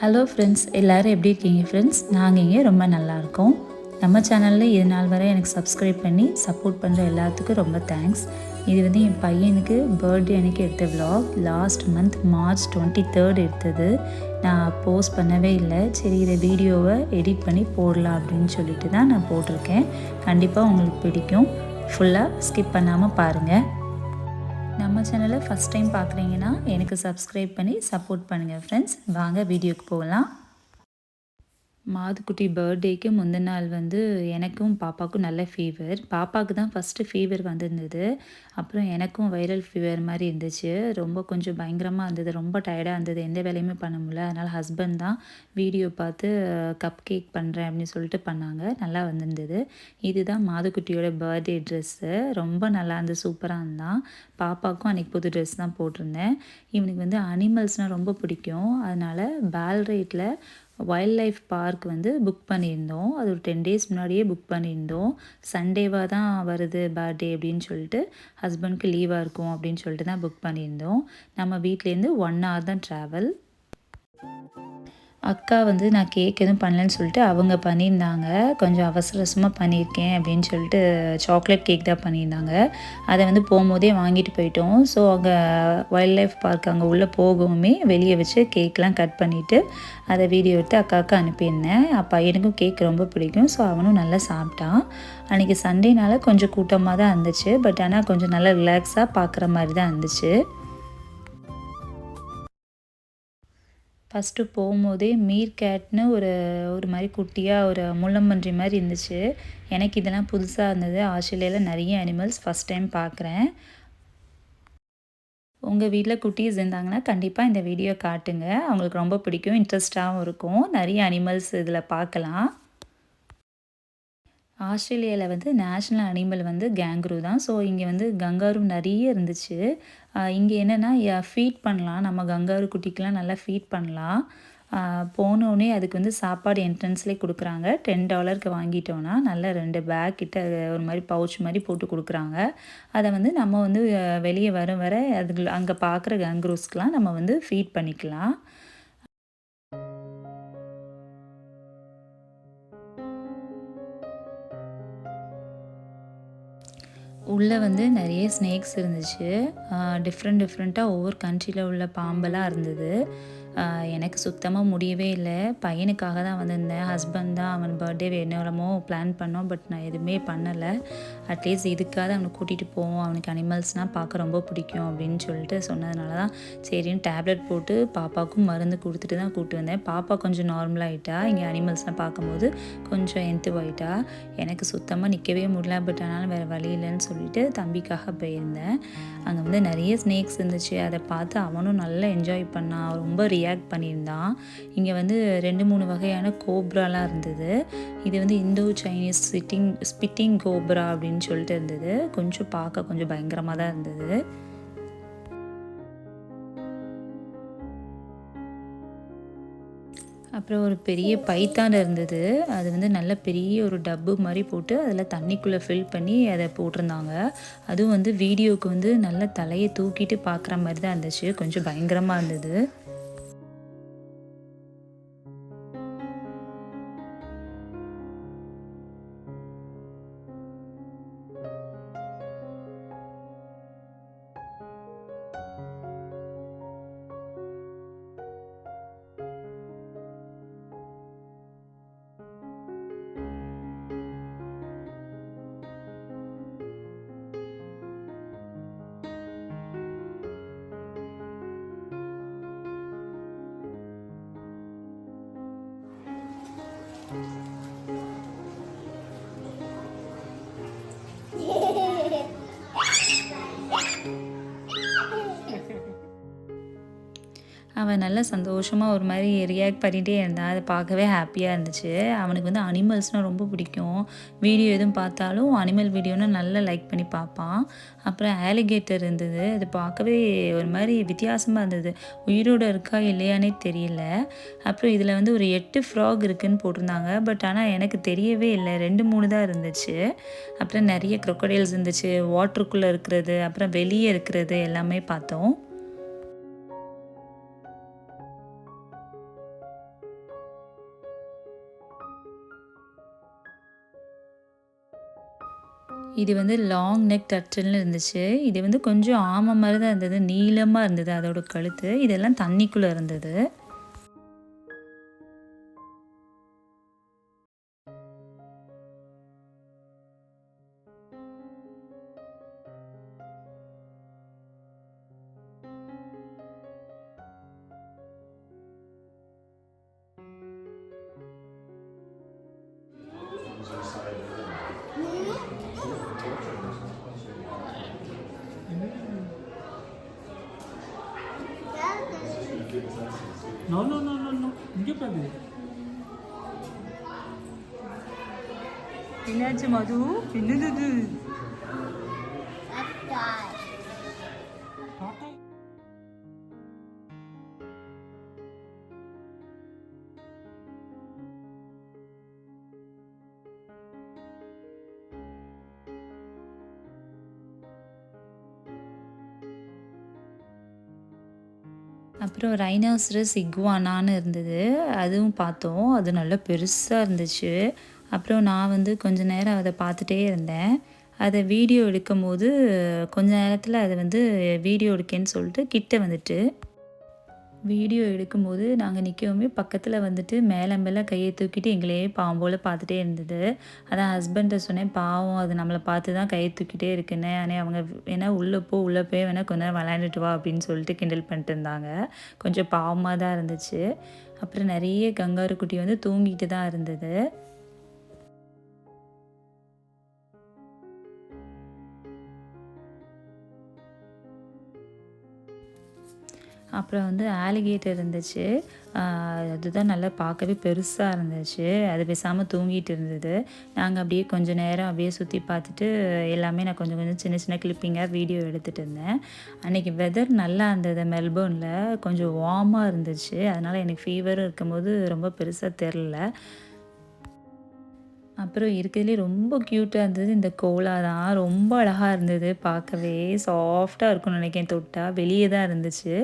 Hello friends, எல்லோரும் எப்படி இருக்கீங்க ஃப்ரெண்ட்ஸ்? நாங்கள் இங்கே ரொம்ப நல்லாயிருக்கோம். நம்ம சேனலில் இது நாள் வரை எனக்கு சப்ஸ்கிரைப் பண்ணி சப்போர்ட் பண்ணுற எல்லாத்துக்கும் ரொம்ப தேங்க்ஸ். இது வந்து என் பையனுக்கு பர்த்டே அன்றைக்கி எடுத்த விலாக். லாஸ்ட் மந்த் March 23 எடுத்தது. நான் போஸ்ட் பண்ணவே இல்லை. சரி, இதை வீடியோவை எடிட் பண்ணி போடலாம் அப்படின்னு சொல்லிட்டு தான் நான் போட்டிருக்கேன். கண்டிப்பாக உங்களுக்கு பிடிக்கும். ஃபுல்லாக ஸ்கிப் பண்ணாமல் பாருங்கள். நம்ம சேனலை ஃபஸ்ட் டைம் பார்க்குறீங்கன்னா எனக்கு சப்ஸ்கிரைப் பண்ணி சப்போர்ட் பண்ணுங்கள் ஃப்ரெண்ட்ஸ். வாங்க வீடியோக்கு போகலாம். மாதுக்குட்டி பர்த்டேக்கு முந்தின நாள் வந்து எனக்கும் பாப்பாவுக்கும் நல்ல ஃபீவர். பாப்பாவுக்கு தான் ஃபஸ்ட்டு ஃபீவர் வந்திருந்தது. அப்புறம் எனக்கும் வைரல் ஃபீவர் மாதிரி இருந்துச்சு. ரொம்ப கொஞ்சம் பயங்கரமாக இருந்தது. ரொம்ப டயர்டாக இருந்தது. எந்த வேலையுமே பண்ண முடியல. அதனால் ஹஸ்பண்ட் தான் வீடியோ பார்த்து கப் கேக் பண்ணுறேன் அப்படின்னு சொல்லிட்டு பண்ணாங்க. நல்லா வந்திருந்தது. இதுதான் மாதுக்குட்டியோட பர்த்டே ட்ரெஸ்ஸு. ரொம்ப நல்லா இருந்தது. சூப்பராக இருந்தான். பாப்பாவுக்கும் அன்றைக்கி புது ட்ரெஸ் தான் போட்டிருந்தேன். இவனுக்கு வந்து அனிமல்ஸ்னால் ரொம்ப பிடிக்கும். அதனால் பேல்ரேட்டில் வைல்ட் லைஃப் பார்க் வந்து புக் பண்ணியிருந்தோம். அது ஒரு 10 days முன்னாடியே புக் பண்ணியிருந்தோம். சண்டேவாக தான் வருது பர்த்டே அப்படின்னு சொல்லிட்டு, ஹஸ்பண்ட்க்கு லீவாக இருக்கும் அப்படின்னு சொல்லிட்டு தான் புக் பண்ணியிருந்தோம். நம்ம வீட்டிலேருந்து 1 hour தான் ட்ராவல். அக்கா வந்து நான் கேக் எதுவும் பண்ணலன்னு சொல்லிட்டு அவங்க பண்ணியிருந்தாங்க. கொஞ்சம் அவசர அவசரமாக பண்ணியிருக்கேன் அப்படின்னு சொல்லிட்டு சாக்லேட் கேக் தான் பண்ணியிருந்தாங்க. அதை வந்து போகும்போதே வாங்கிட்டு போயிட்டோம். ஸோ அங்கே வைல்ட் லைஃப் பார்க் அங்கே உள்ளே போகவுமே வெளியே வச்சு கேக்லாம் கட் பண்ணிவிட்டு அதை வீடியோ எடுத்து அக்காவுக்கு அனுப்பியிருந்தேன். பையனுக்கும் கேக் ரொம்ப பிடிக்கும். ஸோ அவனும் நல்லா சாப்பிட்டான். அன்றைக்கி சண்டேனால கொஞ்சம் கூட்டமாக தான் இருந்துச்சு. பட் ஆனால் கொஞ்சம் நல்லா ரிலாக்ஸாக பார்க்குற மாதிரி தான் இருந்துச்சு. ஃபஸ்ட்டு போகும்போதே மீர் கேட்னு ஒரு மாதிரி குட்டியாக ஒரு முள்ளம்பன்றி மாதிரி இருந்துச்சு. எனக்கு இதெல்லாம் புதுசாக இருந்தது. ஆஸ்திரேலியாவில் நிறைய அனிமல்ஸ் ஃபஸ்ட் டைம் பார்க்குறேன். உங்கள் வீட்டில் குட்டீஸ் இருந்தாங்கன்னா கண்டிப்பாக இந்த வீடியோ காட்டுங்க. அவங்களுக்கு ரொம்ப பிடிக்கும், இன்ட்ரெஸ்ட்டாகவும் இருக்கும். நிறைய அனிமல்ஸ் இதில் பார்க்கலாம். ஆஸ்திரேலியாவில் வந்து நேஷ்னல் அனிமல் வந்து கேங்க்ரூ தான். ஸோ இங்கே வந்து கங்காரு நிறைய இருந்துச்சு. இங்கே என்னென்னா ஃபீட் பண்ணலாம். நம்ம கங்காரு குட்டிக்கெலாம் நல்லா ஃபீட் பண்ணலாம். போனோடனே அதுக்கு வந்து சாப்பாடு என்ட்ரன்ஸ்லேயே கொடுக்குறாங்க. $10 வாங்கிட்டோன்னா நல்லா 2 பேக் கிட்ட ஒரு மாதிரி பவுச் மாதிரி போட்டு கொடுக்குறாங்க. அதை வந்து நம்ம வந்து வெளியே வர அதுக்கு அங்கே பார்க்குற கங்க்ரூஸ்க்கெலாம் நம்ம வந்து ஃபீட் பண்ணிக்கலாம். உள்ளே வந்து நிறைய ஸ்னேக்ஸ் இருந்துச்சு. டிஃப்ரெண்ட்டாக ஒவ்வொரு கண்ட்ரியில் உள்ள பாம்பெல்லாம் இருந்தது. எனக்கு சுத்தமாக முடியவே இல்லை. பையனுக்காக தான் வந்திருந்தேன். ஹஸ்பண்ட் தான் அவன் பர்த்டே என்னென்னமோ பிளான் பண்ணோம். பட் நான் எதுவுமே பண்ணலை. அட்லீஸ்ட் இதுக்காக அவனை கூட்டிகிட்டு போவோம், அவனுக்கு அனிமல்ஸ்னால் பார்க்க ரொம்ப பிடிக்கும் அப்படின்னு சொல்லிட்டு சொன்னதுனால தான் சரின்னு டேப்லெட் போட்டு பாப்பாவுக்கும் மருந்து கொடுத்துட்டு தான் கூப்பிட்டு வந்தேன். பாப்பா கொஞ்சம் நார்மலாகிட்டா. இங்கே அனிமல்ஸ்லாம் பார்க்கும்போது கொஞ்சம் என்த்துவாயிட்டா. எனக்கு சுத்தமாக நிற்கவே முடியல. பட் ஆனாலும் வேறு வழி இல்லைன்னு சொல்லிட்டு தம்பிக்காக போயிருந்தேன். அங்கே வந்து நிறைய ஸ்னேக்ஸ் இருந்துச்சு. அதை பார்த்து அவனும் நல்லா என்ஜாய் பண்ணான். ரொம்ப ரியாக்ட் பண்ணியிருந்தான். இங்கே வந்து 2-3 வகையான கோப்ராலாம் இருந்தது. இது வந்து இந்தோ சைனீஸ் ஸ்பிட்டிங் கோப்ரா அப்படின்னு சொல்லிட்டு இருந்தது. கொஞ்சம் பார்க்க கொஞ்சம் பயங்கரமாக தான் இருந்தது. அப்புறம் ஒரு பெரிய பைத்தான் இருந்தது. அது வந்து நல்ல பெரிய ஒரு டப்பு மாதிரி போட்டு அதில் தண்ணிக்குள்ளே ஃபில் பண்ணி அதை போட்டிருந்தாங்க. அதுவும் வந்து வீடியோவுக்கு வந்து நல்ல தலையை தூக்கிட்டு பார்க்குற மாதிரி தான் இருந்துச்சு. கொஞ்சம் பயங்கரமாக இருந்தது. அவன் நல்லா சந்தோஷமாக ஒரு மாதிரி ரியாக்ட் பண்ணிகிட்டே இருந்தான். அதை பார்க்கவே ஹாப்பியாக இருந்துச்சு. அவனுக்கு வந்து அனிமல்ஸ்னால் ரொம்ப பிடிக்கும். வீடியோ எதுவும் பார்த்தாலும் அனிமல் வீடியோனால் நல்லா லைக் பண்ணி பார்ப்பான். அப்புறம் ஆலிகேட்டர் இருந்தது. அது பார்க்கவே ஒரு மாதிரி வித்தியாசமாக இருந்தது. உயிரோடு இருக்கா இல்லையானே தெரியல. அப்புறம் இதில் வந்து ஒரு 8 ஃப்ராக் இருக்குதுன்னு போட்டிருந்தாங்க. பட் ஆனால் எனக்கு தெரியவே இல்லை. 2-3 தான் இருந்துச்சு. அப்புறம் நிறைய க்ரொக்கடைல்ஸ் இருந்துச்சு. வாட்டருக்குள்ளே இருக்கிறது, அப்புறம் வெளியே இருக்கிறது எல்லாமே பார்த்தோம். இது வந்து லாங் நெக் டர்ட்டில்னு இருந்துச்சு. இது வந்து கொஞ்சம் ஆமை மாரி தான் இருந்தது. நீளமா இருந்தது அதோட கழுத்து. இதெல்லாம் தண்ணிக்குள்ள இருந்தது. No, no, no, no, no. இங்கே பாரு. என்னாச்சு மது? என்னது இது? அப்புறம் ரைனாசரஸ் இக்வானான்னு இருந்தது. அதுவும் பார்த்தோம். அது நல்லா பெருசா இருந்துச்சு. அப்புறம் நான் வந்து கொஞ்ச நேரம் அத பார்த்துட்டே இருந்தேன். அத வீடியோ எடுக்கும்போது, கொஞ்ச நேரத்தில அது வந்து வீடியோ எடுக்கேன்னு சொல்லிட்டு கிட்ட வந்துட்டு. வீடியோ எடுக்கும்போது நாங்க நிக்கவுமே பக்கத்துல வந்துட்டு மேல மேல கைய தூக்கிட்டு எங்களையே பாவம் போல பார்த்துட்டே இருந்தது. அதான் ஹஸ்பண்ட்ட சொன்னேன், "பாவம் அது நம்மள பார்த்து தான் கைய தூக்கிட்டே இருக்குன்னு." ஆனா அவங்க வேணா "உள்ள போ, உள்ள போய் வேணா கொஞ்ச நேரம் விளையாண்டுட்டு வா" அப்படின்னு சொல்லிட்டு கிண்டல் பண்ணிட்டு இருந்தாங்க. கொஞ்சம் பாவமா தான் இருந்துச்சு. அப்புறம் நெறைய கங்காரு குட்டி வந்து தூங்கிட்டு தான் இருந்தது. அப்புறம் வந்து ஆலிகேட்டர் இருந்துச்சு. ஆ அதுதான் நல்லா பார்க்கவே பெருசா இருந்துச்சு. அது பேசாம தூங்கிட்டு இருந்தது. நாங்க அப்படியே கொஞ்ச நேரம் அப்படியே சுத்தி பார்த்துட்டு, எல்லாமே நான் கொஞ்சம் கொஞ்சம் சின்ன சின்ன கிளிப்பிங்கா வீடியோ எடுத்துட்டு இருந்தேன். அன்னைக்கு வெதர் நல்லா இருந்தது மெல்போர்ன்ல. கொஞ்சம் வார்மா இருந்துச்சு. அதனால எனக்கு ஃபீவரும் இருக்கும்போது ரொம்ப பெருசா தெர்ல. அப்புறம் இருக்கிறதுலே ரொம்ப க்யூட்டா இருந்தது இந்த கோலா தான். ரொம்ப அழகா இருந்தது பார்க்கவே. சாஃப்ட்டா இருக்கும்னு நினைக்கிறேன் தொட்டா. வெளியே தான் இருந்துச்சு.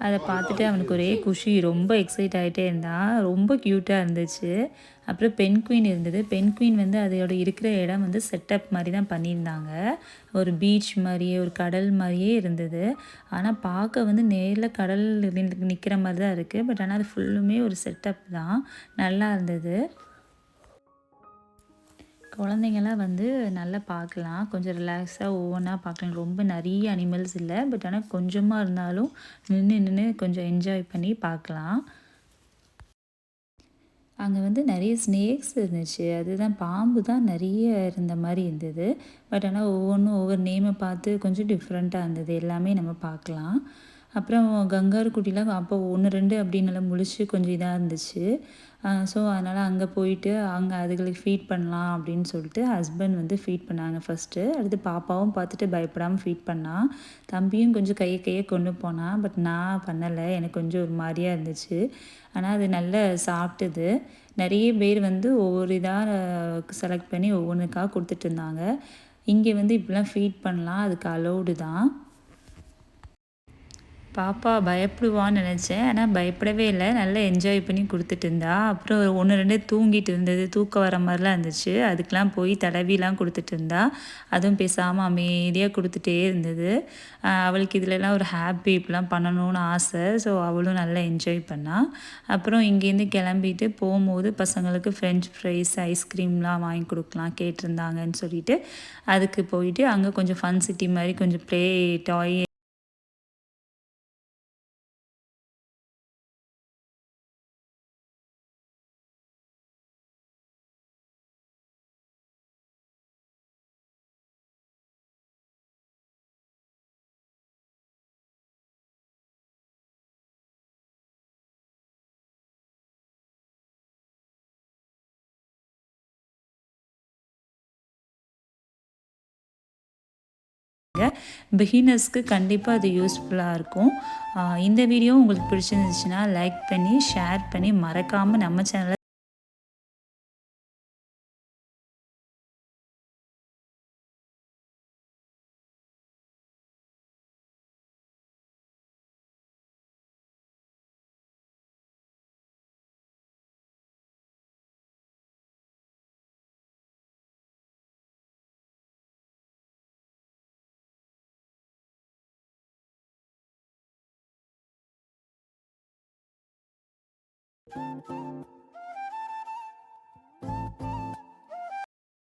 அத பார்த்துட்டு அவனுக்கு ஒரே குஷி. ரொம்ப எக்ஸைட் ஆயிட்டே இருந்தான். ரொம்ப க்யூட்டா இருந்துச்சு. அப்புறம் பென்குயின் இருந்தது. பென்குயின் வந்து அதோட இருக்கிற இடம் வந்து செட்டப் மாரி தான் பண்ணியிருந்தாங்க. ஒரு பீச் மாரியே, ஒரு கடல் மாரியே இருந்தது. ஆனா பார்க்க வந்து நேர்ல கடல் நிக்கிற மாரி தான் இருக்கு. பட் ஆனா அது ஃபுல்லுமே ஒரு செட்டப் தான். நல்லா இருந்தது. குழந்தைங்கலாம் வந்து நல்லா பார்க்கலாம். கொஞ்சம் ரிலாக்ஸா ஒவ்வொன்னா பார்க்கலாம். ரொம்ப நெறைய அனிமல்ஸ் இல்ல. பட் ஆனா கொஞ்சமா இருந்தாலும் நின்னு நின்னு கொஞ்சம் என்ஜாய் பண்ணி பார்க்கலாம். அங்க வந்து நெறைய ஸ்னேக்ஸ் இருந்துச்சு. அதுதான் பாம்பு தான் நெறைய இருந்த மாரி இருந்தது. பட் ஆனா ஒவ்வொன்னும் ஒவ்வொரு நேம பார்த்து கொஞ்சம் டிஃப்ரெண்ட்டா இருந்தது. எல்லாமே நம்ம பார்க்கலாம். அப்புறம் கங்காரு குட்டிலாம் அப்போ 1, 2 அப்படின்னுலாம் முழிச்சு கொஞ்சம் இதா இருந்துச்சு. ஸோ அதனால அங்க போயிட்டு அங்க அதுகளுக்கு ஃபீட் பண்ணலாம் அப்படின்னு சொல்லிட்டு ஹஸ்பண்ட் வந்து ஃபீட் பண்ணாங்க ஃபர்ஸ்ட்டு. அடுத்து பாப்பாவும் பார்த்துட்டு பயப்படாம ஃபீட் பண்ணா. தம்பியும் கொஞ்சம் கைய கைய கொண்டு போனான். பட் நான் பண்ணல. எனக்கு கொஞ்சம் ஒரு மாரியா இருந்துச்சு. ஆனா அது நல்லா சாப்பிட்டது. நெறைய பேர் வந்து ஒவ்வொரு இதா செலக்ட் பண்ணி ஒவ்வொன்னுக்கா குடுத்துட்டு இருந்தாங்க. இங்க வந்து இப்படிலாம் ஃபீட் பண்ணலாம். அதுக்கு அலோவ்டு தான். பாப்பா பயப்படுவான்னு நெனச்சேன். ஆனா பயப்படவே இல்ல. நல்லா என்ஜாய் பண்ணி குடுத்துட்டு இருந்தா. அப்புறம் 1, 2 தூங்கிட்டு இருந்தது. தூக்கம் வர மாரிலாம் இருந்துச்சு. அதுக்கெல்லாம் போய் தடவிலாம் குடுத்துட்டு இருந்தா. அதுவும் பேசாம அமைதியா குடுத்துட்டே இருந்தது. அவளுக்கு இதுலலாம் ஒரு ஹாப்பி இப்படிலாம் பண்ணணும்னு ஆசை. ஸோ அவளும் நல்லா என்ஜாய் பண்ணா. அப்புறம் இங்கேருந்து கிளம்பிட்டு போம்போது பசங்களுக்கு ஃப்ரெஞ்ச் ஃப்ரைஸ், ஐஸ்கிரீம்லாம் வாங்கி குடுக்கலாம் கேட்டிருந்தாங்கன்னு சொல்லிட்டு, அதுக்கு போயிட்டு அங்க கொஞ்சம் ஃபன் சிட்டி மாரி கொஞ்சம் டாய் பிகினர்ஸ்க்கு கண்டிப்பா அது யூஸ்ஃபுல்லா இருக்கும். இந்த வீடியோ உங்களுக்கு பிடிச்சிருந்துச்சுன்னா, லைக் பண்ணி, ஷேர் பண்ணி மறக்காம நம்ம சேனல இது